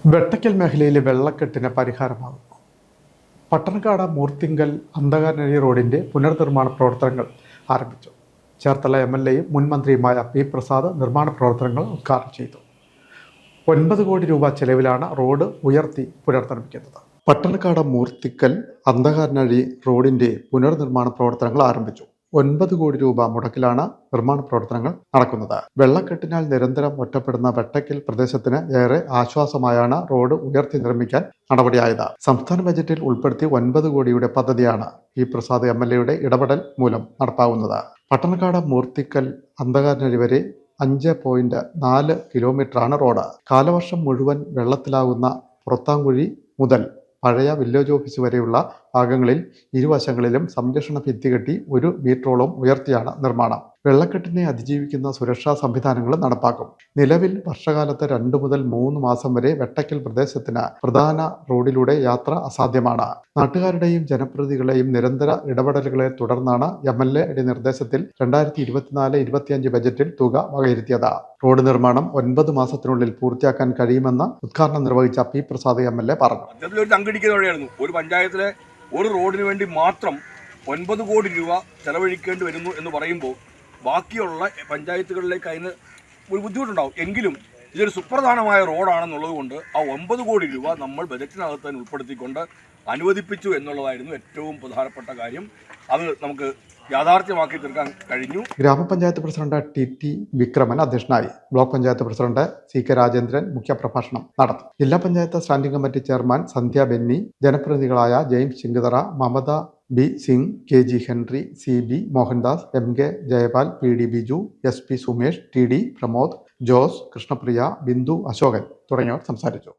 വെട്ടക്കൽ മേഖലയിലെ വെള്ളക്കെട്ടിന് പരിഹാരമാകും. പട്ടണക്കാട് മൂർത്തിങ്കൽ അന്തകാനഴി റോഡിന്റെ പുനർനിർമ്മാണ പ്രവർത്തനങ്ങൾ ആരംഭിച്ചു. ചേർത്തല MLAയും മുൻ മന്ത്രിയുമായ P. പ്രസാദ് നിർമ്മാണ പ്രവർത്തനങ്ങൾ ഉദ്ഘാടനം ചെയ്തു. 9 കോടി രൂപ ചെലവിലാണ് റോഡ് ഉയർത്തി പുനർനിർമ്മിക്കുന്നത്. പട്ടണക്കാട് മൂർത്തിക്കൽ അന്തകാനഴി റോഡിന്റെ പുനർനിർമ്മാണ പ്രവർത്തനങ്ങൾ ആരംഭിച്ചു. 9 കോടി രൂപ മുടക്കിലാണ് നിർമ്മാണ പ്രവർത്തനങ്ങൾ നടക്കുന്നത്. വെള്ളക്കെട്ടിനാൽ നിരന്തരം ഒറ്റപ്പെടുന്ന വെട്ടക്കൽ പ്രദേശത്തിന് ഏറെ ആശ്വാസമായാണ് റോഡ് ഉയർത്തി നിർമ്മിക്കാൻ നടപടിയായത്. സംസ്ഥാന ബജറ്റിൽ ഉൾപ്പെടുത്തി 9 കോടിയുടെ പദ്ധതിയാണ് P. പ്രസാദ് MLAയുടെ ഇടപെടൽ മൂലം നടപ്പാകുന്നത്. പട്ടണക്കാട് മൂർത്തിക്കൽ അന്തകാനഴി വരെ 5.4 കിലോമീറ്ററാണ് റോഡ്. കാലവർഷം മുഴുവൻ വെള്ളത്തിലാകുന്ന പുറത്താങ്കുഴി മുതൽ പഴയ വില്ലേജ് ഓഫീസ് വരെയുള്ള ഭാഗങ്ങളിൽ ഇരുവശങ്ങളിലും സംരക്ഷണ ഭിത്തി കെട്ടി 1 മീറ്ററോളം ഉയർത്തിയാണ് നിർമ്മാണം. വെള്ളക്കെട്ടിനെ അതിജീവിക്കുന്ന സുരക്ഷാ സംവിധാനങ്ങൾ നടപ്പാക്കും. നിലവിൽ വർഷകാലത്ത് 2 മുതൽ 3 മാസം വരെ വെട്ടക്കൽ പ്രദേശത്തിന് പ്രധാന റോഡിലൂടെ യാത്ര അസാധ്യമാണ്. നാട്ടുകാരുടെയും ജനപ്രതിനിധികളുടെയും നിരന്തര ഇടപെടലുകളെ തുടർന്നാണ് MLAയുടെ നിർദ്ദേശത്തിൽ 2024-25 ബജറ്റിൽ തുക വകയിരുത്തിയത്. റോഡ് നിർമ്മാണം 9 മാസത്തിനുള്ളിൽ പൂർത്തിയാക്കാൻ കഴിയുമെന്ന് ഉദ്ഘാടനം നിർവഹിച്ച P. പ്രസാദ് MLA പറഞ്ഞു. ഒരു പഞ്ചായത്തിലെ ഒരു റോഡിന് വേണ്ടി മാത്രം 9 കോടി രൂപ ചെലവഴിക്കേണ്ടി വരുന്നു എന്ന് പറയുമ്പോൾ ബാക്കിയുള്ള പഞ്ചായത്തുകളിലേക്ക് അതിന് ഒരു ബുദ്ധിമുട്ടുണ്ടാവും. എങ്കിലും ഇതൊരു സുപ്രധാനമായ റോഡാണെന്നുള്ളത് കൊണ്ട് ആ 9 കോടി രൂപ നമ്മൾ ബജറ്റിനകത്ത് തന്നെ ഉൾപ്പെടുത്തിക്കൊണ്ട് അനുവദിപ്പിച്ചു എന്നുള്ളതായിരുന്നു ഏറ്റവും പ്രധാനപ്പെട്ട കാര്യം. അത് നമുക്ക് യാഥാർത്ഥ്യമാക്കി തീർക്കാൻ കഴിഞ്ഞു. ഗ്രാമപഞ്ചായത്ത് പ്രസിഡന്റ് TT വിക്രമൻ അധ്യക്ഷനായി. Block panchayat president CK Rajendran മുഖ്യപ്രഭാഷണം നടത്തി. ജില്ലാ panchayat standing committee chairman Sandhya Benny, ജനപ്രതിനിധികളായ James Chinkathara, Mamata B. Singh, KG Henry, CB Mohandas, MK Jayapal, PD Biju, SP Sumesh, TD Pramod, Jose, Krishnapriya, Bindu Ashokan തുടങ്ങിയവർ സംസാരിച്ചു.